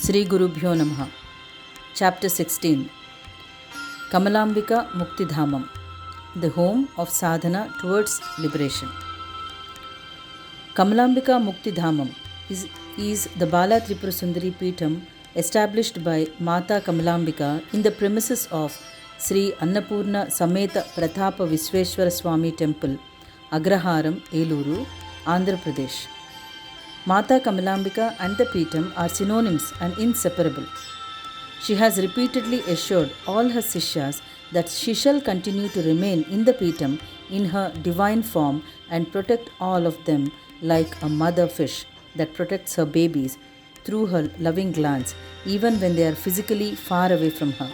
Sri Gurubhyo Namaha. Chapter 16. Kamalambika Muktidhamam, the home of sadhana towards liberation. Kamalambika Muktidhamam is the Bala Tripura Sundari Peetham established by Mata Kamalambika in the premises of Sri Annapurna Sameta Pratapa Visveshwara Swami Temple, Agraharam, Eluru, Andhra Pradesh. Mata Kamalambika and the Peetham are synonyms and inseparable. She has repeatedly assured all her Sishyas that she shall continue to remain in the Peetham in her divine form and protect all of them like a mother fish that protects her babies through her loving glance even when they are physically far away from her.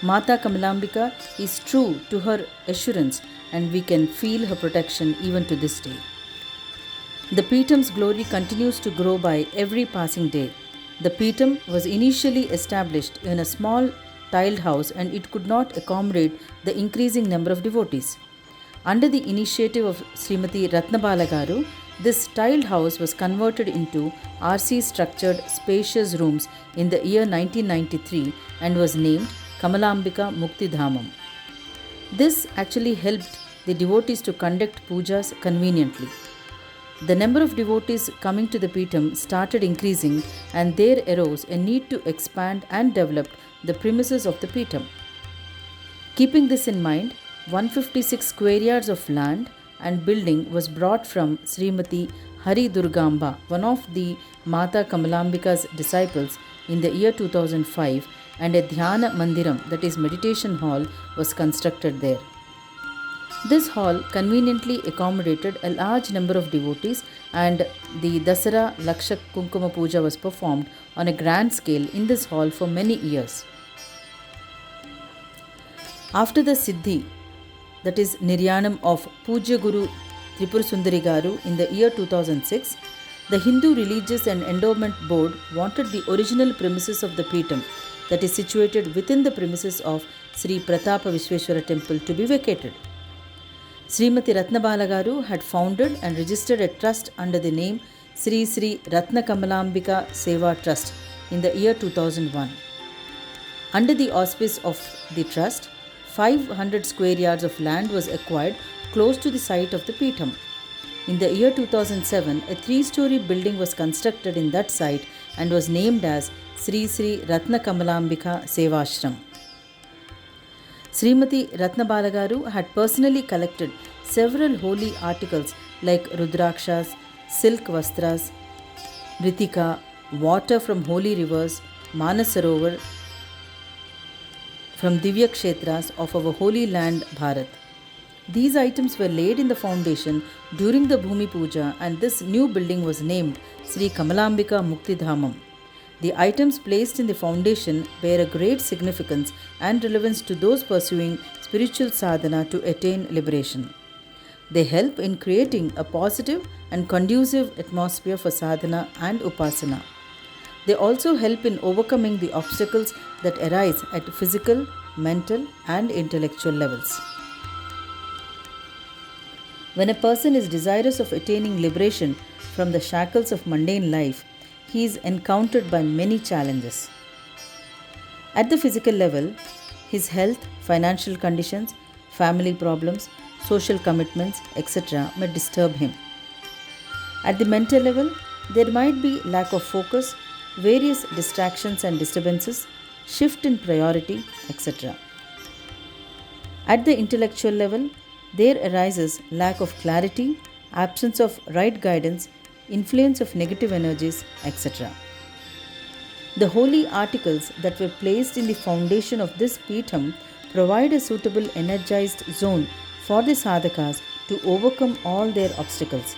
Mata Kamalambika is true to her assurance and we can feel her protection even to this day. The Peetham's glory continues to grow by every passing day. The Peetham was initially established in a small tiled house and it could not accommodate the increasing number of devotees. Under the initiative of Srimati Ratnabala Garu, this tiled house was converted into RC structured spacious rooms in the year 1993 and was named Kamalambika Muktidhamam. This actually helped the devotees to conduct pujas conveniently. The number of devotees coming to the Peetham started increasing and there arose a need to expand and develop the premises of the Peetham. Keeping this in mind, 156 square yards of land and building was brought from Srimati Hari Durgamba, one of the Mata Kamalambika's disciples, in the year 2005, and a Dhyana Mandiram, that is meditation hall, was constructed there. This hall conveniently accommodated a large number of devotees and the Dasara Lakshak Kunkuma Puja was performed on a grand scale in this hall for many years. After the Siddhi, that is Niryanam of Pujya Guru Tripura Sundari Garu in the year 2006, the Hindu Religious and Endowment Board wanted the original premises of the Peetham, that is situated within the premises of Sri Pratapa Visveshwara Temple, to be vacated. Srimati Ratnabala Garu had founded and registered a trust under the name Sri Sri Ratna Kamalambika Seva Trust in the year 2001. Under the auspice of the trust, 500 square yards of land was acquired close to the site of the Peetham. In the year 2007, a 3-story building was constructed in that site and was named as Sri Sri Ratna Kamalambika Sevashram. Srimati Ratnabala Garu had personally collected several holy articles like Rudrakshas, silk vastras, Ritika, water from holy rivers, Manasarovar, from Divya Kshetras of our holy land Bharat. These items were laid in the foundation during the Bhumi Puja and this new building was named Sri Kamalambika Muktidhamam. The items placed in the foundation bear a great significance and relevance to those pursuing spiritual sadhana to attain liberation. They help in creating a positive and conducive atmosphere for sadhana and upasana. They also help in overcoming the obstacles that arise at physical, mental, and intellectual levels. When a person is desirous of attaining liberation from the shackles of mundane life, he is encountered by many challenges. At the physical level, his health, financial conditions, family problems, social commitments, etc. may disturb him. At the mental level, there might be lack of focus, various distractions and disturbances, shift in priority, etc. At the intellectual level, there arises lack of clarity, absence of right guidance, influence of negative energies, etc. The holy articles that were placed in the foundation of this Peetham provide a suitable energized zone for the sadhakas to overcome all their obstacles.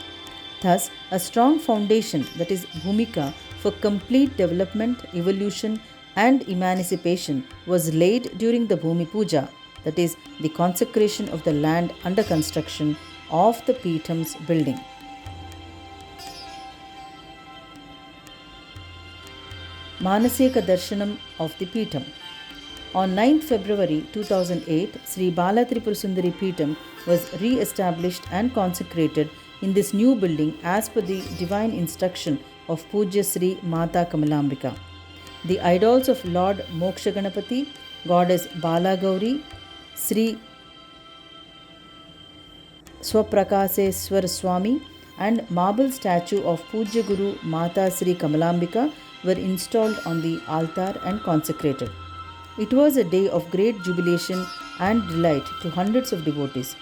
Thus, a strong foundation, that is Bhumika, for complete development, evolution and emancipation was laid during the Bhumi Puja, that is the consecration of the land under construction of the Peetham's building. Manasika Darshanam of the Peetham. On 9th February 2008, Sri Bala Tripura Sundari Peetham was re-established and consecrated in this new building as per the divine instruction of Pujya Sri Mata Kamalambika. The idols of Lord Mokshaganapati, Goddess Balagauri, Sri Swaprakaseswar Swami, and marble statue of Pujya Guru Mata Sri Kamalambika were installed on the altar and consecrated. It was a day of great jubilation and delight to hundreds of devotees.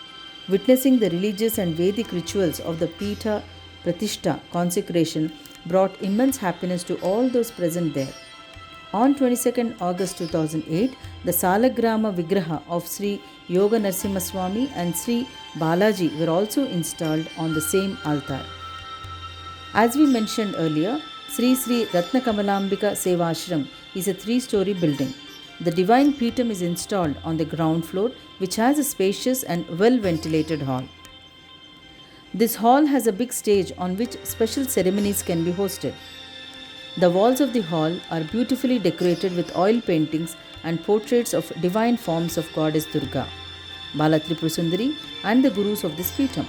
Witnessing the religious and Vedic rituals of the Pitha Pratishta consecration brought immense happiness to all those present there. On 22nd August 2008, the Salagrama Vigraha of Sri Yoga Narasimhaswamy and Sri Balaji were also installed on the same altar. As we mentioned earlier, Sri Sri Ratna Kamalambika Sevashram is a 3-story building. The Divine Peetham is installed on the ground floor, which has a spacious and well-ventilated hall. This hall has a big stage on which special ceremonies can be hosted. The walls of the hall are beautifully decorated with oil paintings and portraits of divine forms of Goddess Durga, Bala Tripurasundari, and the Gurus of this Peetham.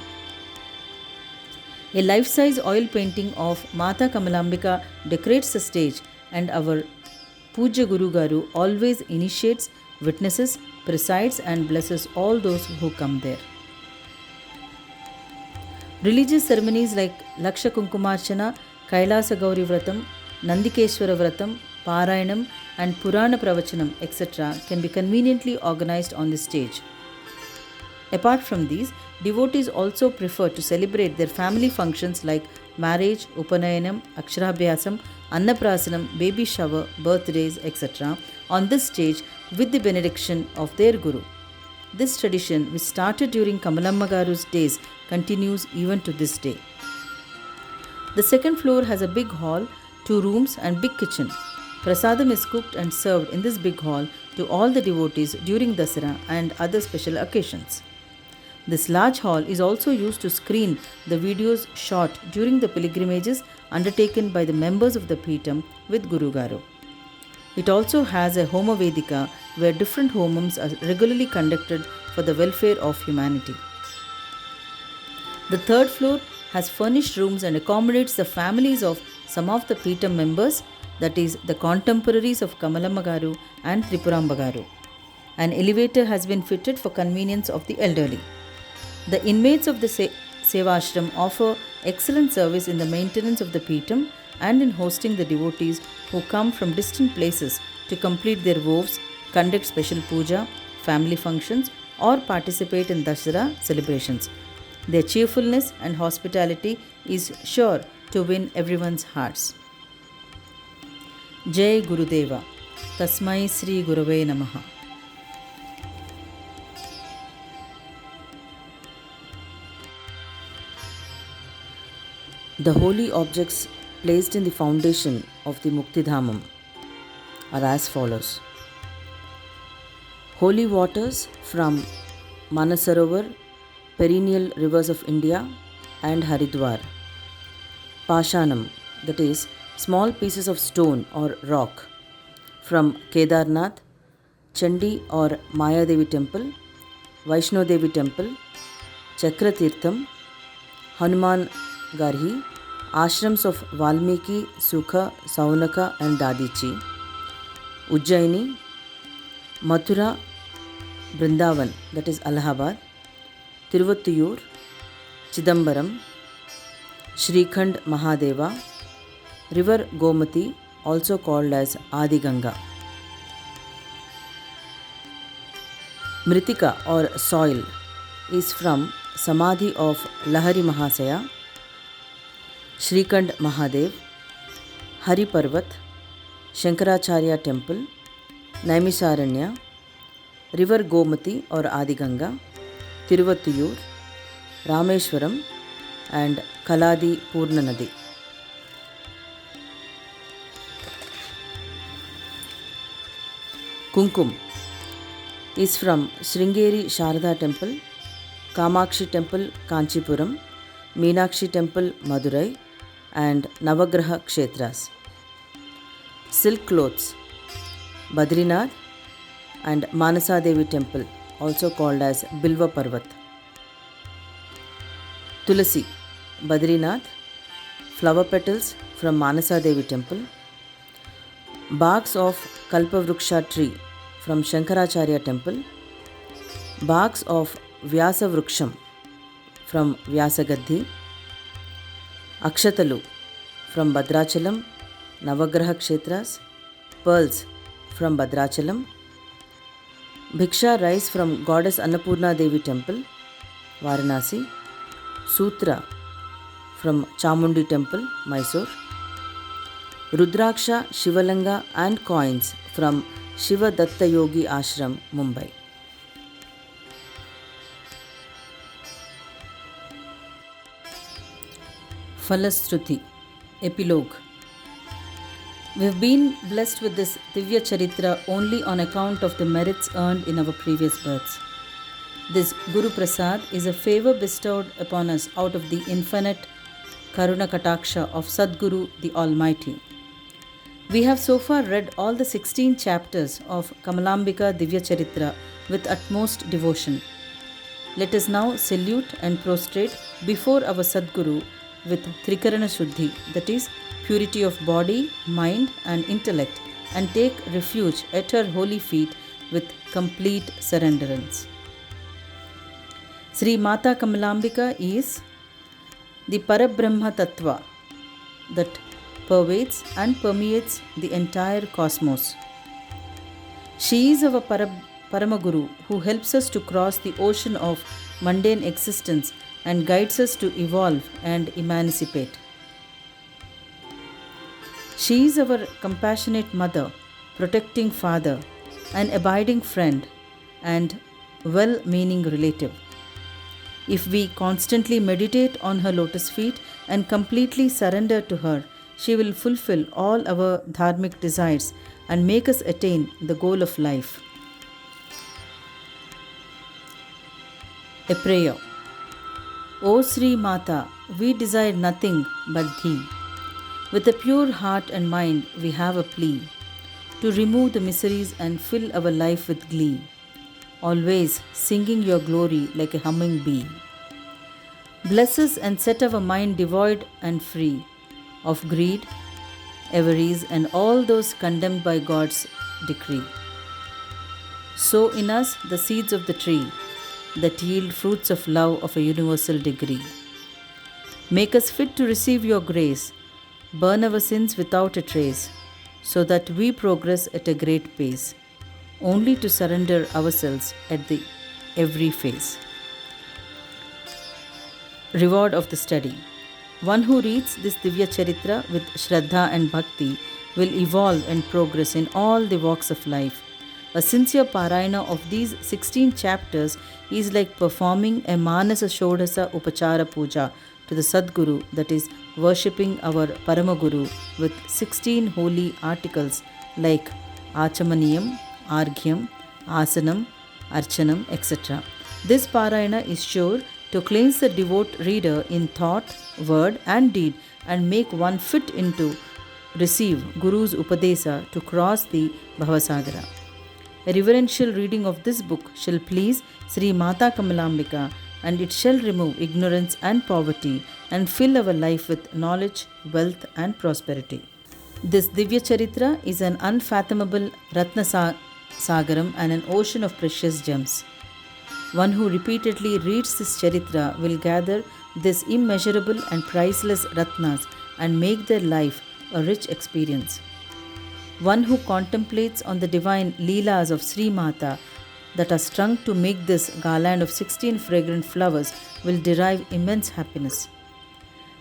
A life-size oil painting of Mata Kamalambika decorates the stage, and our Pujya Guru Garu always initiates, witnesses, presides, and blesses all those who come there. Religious ceremonies like Laksha Kunkumarchana, Kailasa Gauri Vratam, Nandikeshwara Vratam, Parayanam, and Purana Pravachanam, etc., can be conveniently organized on the stage. Apart from these, devotees also prefer to celebrate their family functions like marriage, Upanayanam, Aksharabhyasam, Annaprasanam, baby shower, birthdays, etc. on this stage with the benediction of their Guru. This tradition, which started during Kamalamma Garu's days, continues even to this day. The second floor has a big hall, 2 rooms, and big kitchen. Prasadam is cooked and served in this big hall to all the devotees during Dasara and other special occasions. This large hall is also used to screen the videos shot during the pilgrimages undertaken by the members of the Peetham with Guru Garu. It also has a Homa Vedika where different homams are regularly conducted for the welfare of humanity. The third floor has furnished rooms and accommodates the families of some of the Peetham members, that is, the contemporaries of Kamalamma Garu and Tripuramba Garu. An elevator has been fitted for convenience of the elderly. The inmates of the Sevashram offer excellent service in the maintenance of the Peetham and in hosting the devotees who come from distant places to complete their vows, conduct special puja, family functions, or participate in Dasara celebrations. Their cheerfulness and hospitality is sure to win everyone's hearts. Jai Gurudeva. Tasmai Sri Gurave Namaha. The holy objects placed in the foundation of the Muktidhamam are as follows. Holy waters from Manasarovar, perennial rivers of India, and Haridwar. Pashanam, that is, small pieces of stone or rock from Kedarnath, Chandi or Mayadevi temple, Vaishno Devi temple, Chakratirtham, Hanuman Garhi, ashrams of Valmiki, Sukha, Saunaka, and Dadichi, Ujjaini, Mathura, Brindavan, that is Allahabad, Tiruvattuyur, Chidambaram, Srikhand Mahadeva, River Gomati, also called as Adi Ganga. Mritika or soil is from Samadhi of Lahari Mahasaya, Srikhand Mahadev, Hari Parvat, Shankaracharya temple, Naimisaranya, River Gomati or Adi Ganga, Tiruvattuyur, Rameshwaram, and Kaladi Purna Nadi. Kumkum is from Sringeri Sharada temple, Kamakshi temple, Kanchipuram, Meenakshi temple, Madurai, and Navagraha Kshetras. Silk clothes, Badrinath and Manasa Devi temple, also called as Bilva Parvat. Tulasi, Badrinath, flower petals from Manasa Devi temple. Barks of Kalpavruksha tree from Shankaracharya temple, barks of Vyasavruksham from Vyasagaddi, Akshatalu from Bhadrachalam, Navagraha Kshetras, pearls from Bhadrachalam, Bhiksha rice from Goddess Annapurna Devi temple, Varanasi, Sutra from Chamundi temple, Mysore, Rudraksha, Shivalanga and coins from Shiva Datta Yogi Ashram, Mumbai. Falastruti Epilogue. We have been blessed with this Divya Charitra only on account of the merits earned in our previous births. This Guru Prasad is a favor bestowed upon us out of the infinite Karuna Kataksha of Sadguru the Almighty. We have so far read all the 16 chapters of Kamalambika Divya Charitra with utmost devotion. Let us now salute and prostrate before our Sadguru with Trikarana Shuddhi, that is, purity of body, mind and intellect, and take refuge at her holy feet with complete surrenderance. Sri Mata Kamalambika is the Parabrahma Tattva that pervades and permeates the entire cosmos. She is our Paramaguru who helps us to cross the ocean of mundane existence and guides us to evolve and emancipate. She is our compassionate mother, protecting father, an abiding friend, and well-meaning relative. If we constantly meditate on her lotus feet and completely surrender to her, she will fulfill all our dharmic desires and make us attain the goal of life. A prayer. O Sri Mata, we desire nothing but Thee. With a pure heart and mind, we have a plea to remove the miseries and fill our life with glee, always singing your glory like a humming bee. Bless us and set our mind devoid and free of greed, avarice, and all those condemned by God's decree. Sow in us the seeds of the tree that yield fruits of love of a universal degree. Make us fit to receive your grace, burn our sins without a trace, so that we progress at a great pace, only to surrender ourselves at the every phase. Reward of the study. One who reads this Divya Charitra with Shraddha and Bhakti will evolve and progress in all the walks of life. A sincere parayana of these 16 chapters is like performing a Manasa Shodhasa Upachara Puja to the Sadguru, that is, worshipping our Paramaguru with 16 holy articles like Achamaniyam, Arghyam, Asanam, Archanam, etc. This parayana is sure to cleanse the devout reader in thought, word and deed and make one fit into receive Guru's Upadesa to cross the Bhavasagara. A reverential reading of this book shall please Sri Mata Kamalambika, and it shall remove ignorance and poverty and fill our life with knowledge, wealth and prosperity. This Divya Charitra is an unfathomable Ratna Sagaram and an ocean of precious gems. One who repeatedly reads this Charitra will gather this immeasurable and priceless Ratnas and make their life a rich experience. One who contemplates on the divine Leelas of Sri Mata that are strung to make this garland of 16 fragrant flowers will derive immense happiness.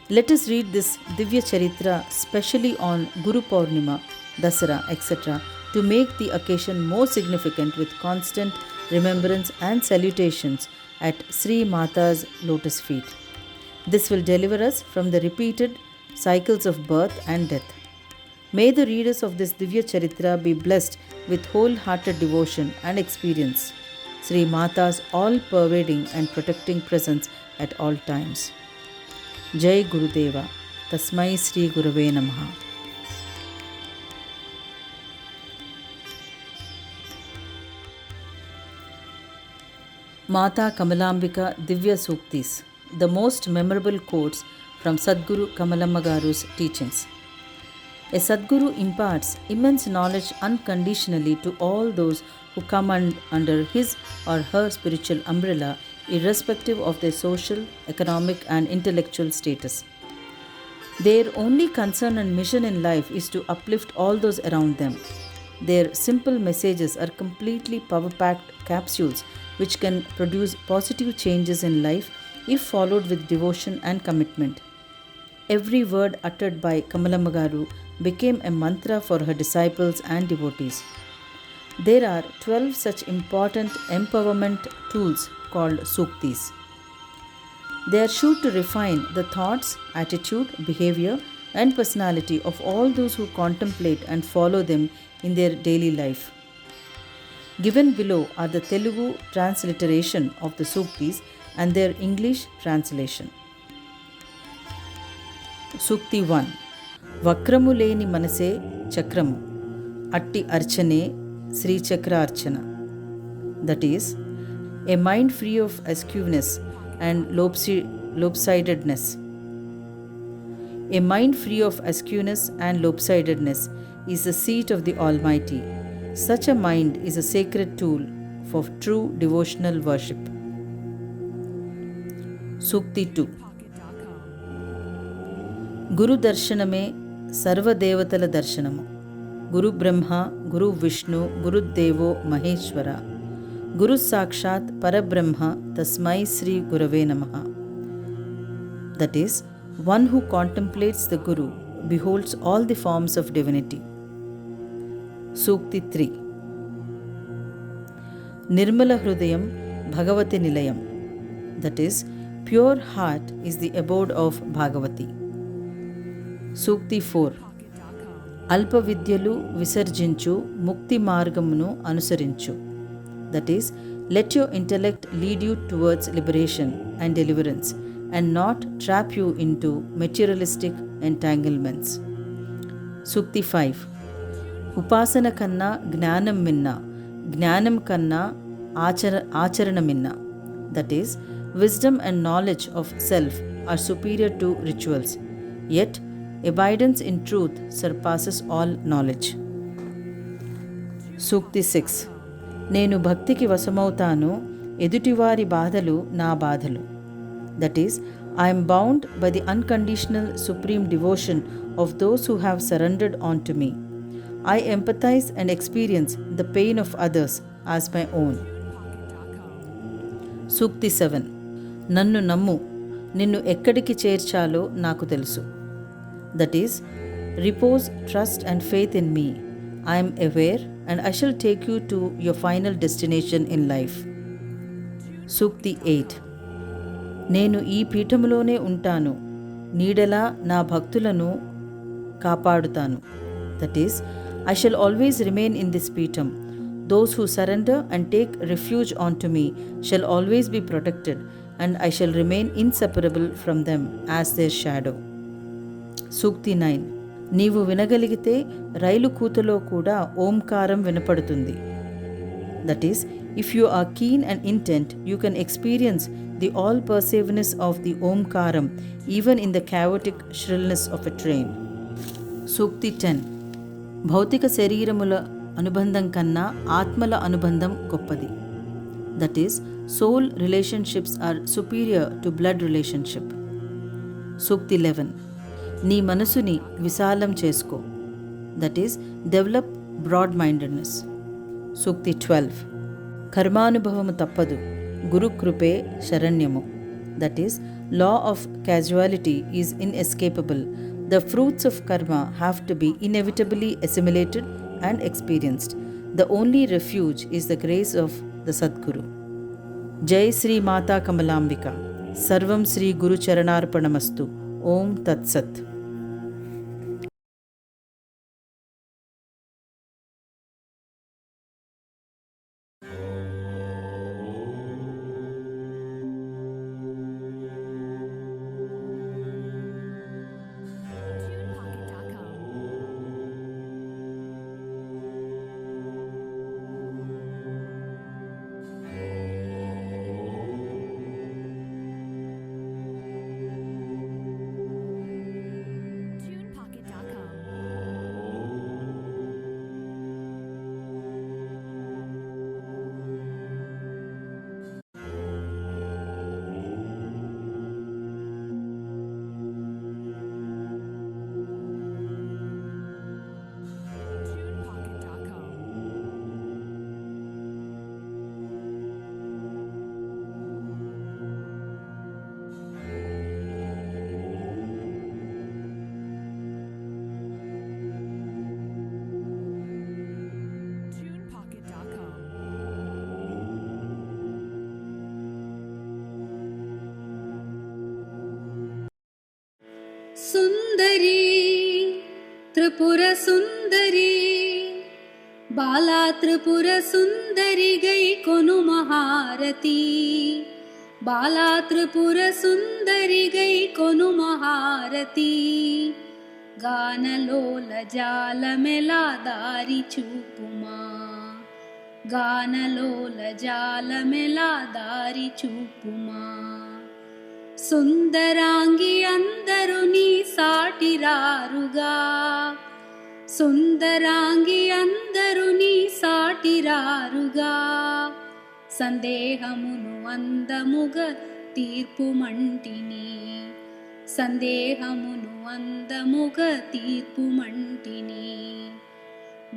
Let us read this Divya Charitra specially on Guru Purnima, Dasara, etc. to make the occasion more significant with constant remembrance and salutations at Sri Mata's lotus feet. This will deliver us from the repeated cycles of birth and death. May the readers of this Divya Charitra be blessed with wholehearted devotion and experience Sri Mata's all-pervading and protecting presence at all times. Jai Gurudeva, Tasmai Sri Gurave Namaha. Mata Kamalambika Divya Suktis, the most memorable quotes from Sadguru Kamalamma Garu's teachings. A Sadguru imparts immense knowledge unconditionally to all those who come under his or her spiritual umbrella, irrespective of their social, economic, and intellectual status. Their only concern and mission in life is to uplift all those around them. Their simple messages are completely power packed capsules which can produce positive changes in life if followed with devotion and commitment. Every word uttered by Kamalamagaru became a mantra for her disciples and devotees. There are 12 such important empowerment tools called Suktis. They are sure to refine the thoughts, attitude, behavior, and personality of all those who contemplate and follow them in their daily life. Given below are the Telugu transliteration of the Suktis and their English translation. Sukti 1. Vakramu leni manase chakramu. Atti archane Sri Chakra Archana. That is, a mind free of askewness and lopsidedness. A mind free of askewness and lopsidedness is the seat of the Almighty. Such a mind is a sacred tool for true devotional worship. Sukti 2. Guru Darshaname Sarva Devatala Darshanamu. Guru Brahma, Guru Vishnu, Guru Devo Maheshwara. Guru Sakshat Parabrahma Tasmai Sri Gurave Namaha. That is, one who contemplates the Guru beholds all the forms of divinity. Sukti 3. Nirmala Hrudayam Bhagavati Nilayam. That is, pure heart is the abode of Bhagavati. Sukti 4. Alpa Vidyalu Visarjinchu Mukti Margamunu Anusarinchu. That is, let your intellect lead you towards liberation and deliverance and not trap you into materialistic entanglements. Sukti 5. Upasana kanna gnanam minna, gnanam kanna acharana minna. That is, wisdom and knowledge of self are superior to rituals, yet abidance in truth surpasses all knowledge. Sukti 6. నేను భక్తికి వశమవుతాను ఎదుటివారి బాధలు నా బాధలు. That is, I am bound by the unconditional supreme devotion of those who have surrendered unto me. I empathize and experience the pain of others as my own. Sukti 7. నన్ను నమ్ము, నిన్ను ఎక్కడికి చేర్చాలో నాకు తెలుసు. That is, repose, trust and faith in me. I am aware and I shall take you to your final destination in life. Sukti 8. నేను ఈ పీఠములోనే ఉంటాను, నీడలా నా భక్తులను కాపాడుతాను. That is, I shall always remain in this peetham. Those who surrender and take refuge unto me shall always be protected, and I shall remain inseparable from them as their shadow. Sukti 9. నీవు వినగలిగితే రైలు కూతలో కూడా ఓంకారం వినపడుతుంది. That is, if you are keen and intent, you can experience the all-pervasiveness of the Omkaram even in the chaotic shrillness of a train. Sukti 10. భౌతిక శరీరముల అనుబంధం కన్నా ఆత్మల అనుబంధం గొప్పది. That is, soul relationships are superior to blood relationship. Sukti 11. నీ మనసుని విశాలం చేసుకో. That is, develop broad-mindedness. Sukti 12. కర్మానుభవము తప్పదు, గురు కృపే శరణ్యము. That is, law of causality is inescapable. The fruits of karma have to be inevitably assimilated and experienced. The only refuge is the grace of the Sadguru. Jai Sri Mata Kamalambika. Sarvam Sri Guru Charanarpanamastu. Om Tat Sat. Tripurasundari बाला त्रिपुरसुन्दरी गई कोनु महारती बाला त्रिपुरसुन्दरी गई कोनु महारती गानलोल जालमेला दारि చూపుమా గానలోల జాలమెలా దారి చూపుమా సుందరాంగి అందరు నీ సాటిరారుగా సుందరాంగి అందరు నీ సాటిరారుగా సందేహమును అందముగా తీర్పుమంటిని సందేహమును అందముగా తీర్పుమంటిని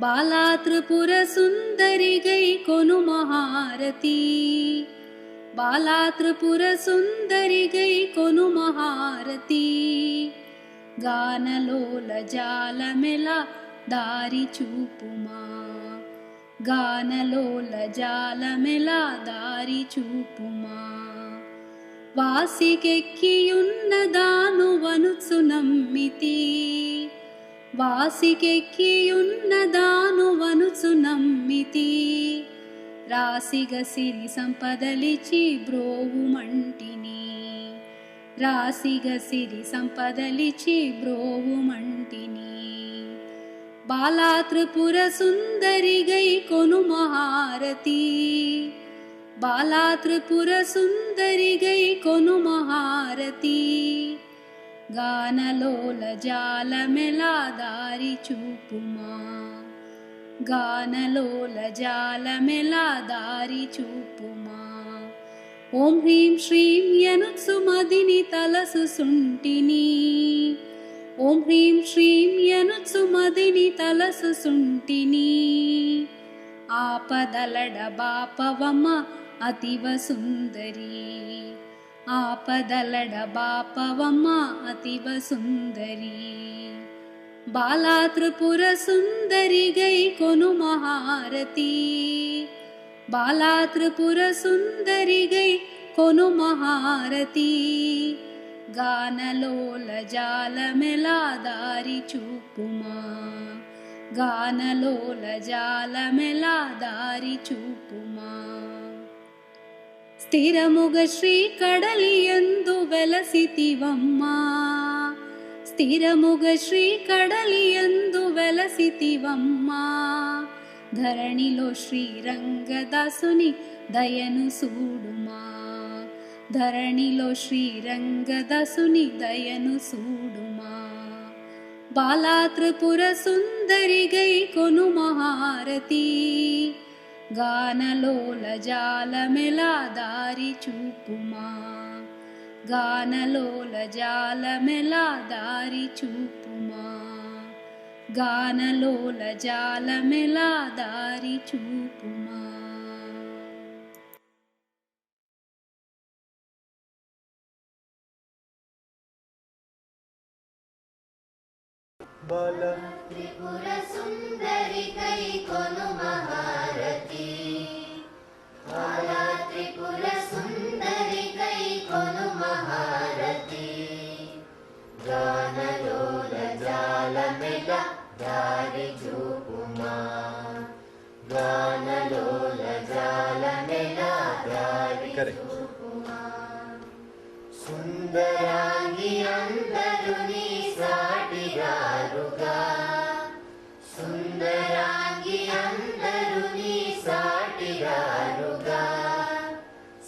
బాలా త్రిపుర సుందరి గై కొను మహారతి బాలా త్రిపుర సుందరి గై కొను మహారతి గానలోల జాలమెలా దారి చూపుమా గానలోల జాలమెలా దారి చూపుమా వాసికెక్కియున్నదాను వనుచు నమ్మితి వాసికెక్కియున్నదాను వనుచు నమ్మితి రాసిగ సిరి సంపదలిచి బ్రోవుమంటిని రాసిగ సిరి సంపదలిచి బ్రోవుమంటిని బాలా త్రిపుర సుందరి గై కొను మహారతి బాలా త్రిపుర సుందరి గై కొను మహారతి గానలోల జాలమెలా దారి చూపుమా గానలోల జాలమెలా దారి చూపుమా ఓం హ్రీం శ్రీం యనుత్సు మదిని తలసు సుంటిని ఓం హ్రీం శ్రీం యనుత్సు మదిని తలసు సుంటిని ఆపదలడ బాపవమ్మ అతివ సుందరి ఆపదలడ బాపవమ్మ అతివ సుందరి బాలా త్రిపుర సుందరి గై కొను మహారతి బాలా త్రిపుర సుందరి గై కొను మహారతి గానలోల జాలమెలా దారి చూపుమా గానలోల జాలమెలా దారి చూపుమా స్థిరముగ శ్రీ కడలియందు వెలసితివమ్మా స్థిరముగ శ్రీ కడలియందు వెలసితివమ్మా ధరణిలో శ్రీరంగదాసుని దయను సూడుమా ధరణిలో శ్రీరంగదాసుని దయను సూడుమా బాలా త్రిపుర సుందరి గై కొను మహారతి గానలోల జాలమెలా దారి చూపుమా గానలోల జాలమెలా దారి చూపుమా గానలోల జాలమెలా దారి చూపుమా बाला त्रिपुर सुंदरी गई कोनु महारती बाला त्रिपुर सुंदरी गई कोनु महारती गानलोल जालमेला दारि చూపుమా गानलोल जालमेला दारि చూపుమా సుందరాంగి అందరు నీ సాటిరారుగా సుందరాంగి అందరు నీ సాటిరారుగా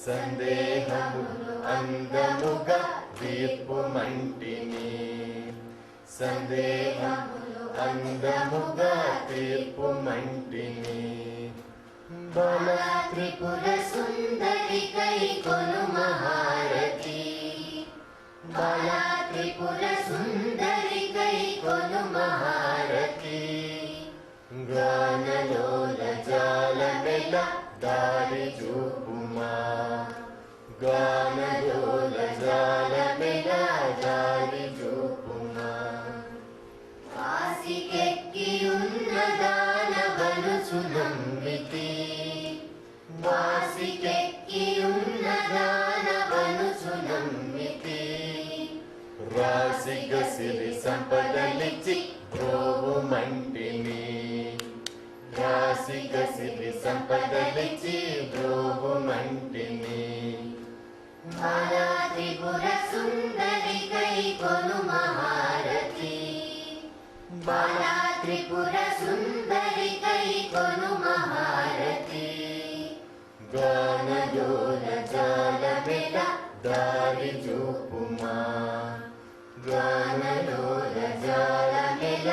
సందేహములు అందముగా తీర్పుమంటిని సందేహములు అందముగా తీర్పుమంటిని బాలా త్రిపుర సుందరి గై కొను మహారతి బాలా త్రిపుర సుందరి గై కొను మహారతి గానలోల జాలమెలా దారి చూపుమా గానలోల జాలమెలా దారి చూపుమా వాసికెక్కి ఉన్నదానవనుచు నమ్మితి వాసికెక్కి ఉన్నదానవనుచు నమ్మితి రాసిగ సిరి సంపదలిచి బ్రోవుమంటిని రాశిక సిరి సంపదలిచి బ్రోవుమంటిని బాలా త్రిపుర సుందరి కై కొను మహారతి బాలా త్రిపుర సుందరి కై కొను మహారతి గానలోల జాలమెల దారి చూపుమా గానలోల జాలమెల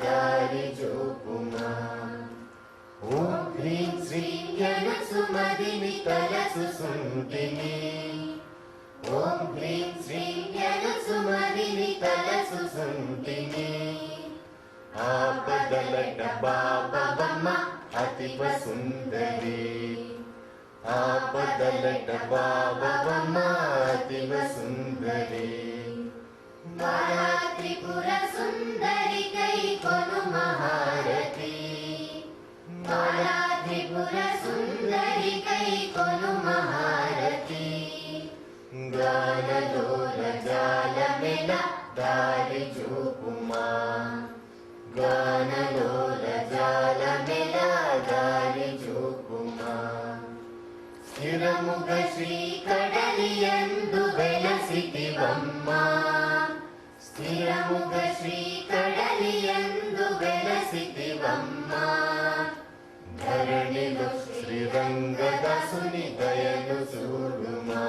దారి చూపుమా ఓం హ్రీం శ్రీం సుమదిని తలసు సుంటిని ఓం హ్రీం శ్రీం సుమదిని తలసు సుంటిని ఆపదలట బాబమ్మ అతివ సుందరి ఆపదలట బాబమ్మ అతివ సుందరి బాలా త్రిపుర సుందరి కై కొను మహారతి బాలా త్రిపుర సుందరి కై కొను మహారతి గానలోల జాలమెల దారి చూపుమా గానలోల జాలమెల దారి చూపుమా స్థిరముగ శ్రీ కడలియందు వెలసితివమ్మా స్థిరముగ శ్రీ కడలియందు వెలసితివమ్మా ధరణిలో శ్రీరంగదాసుని దయను చూడుమా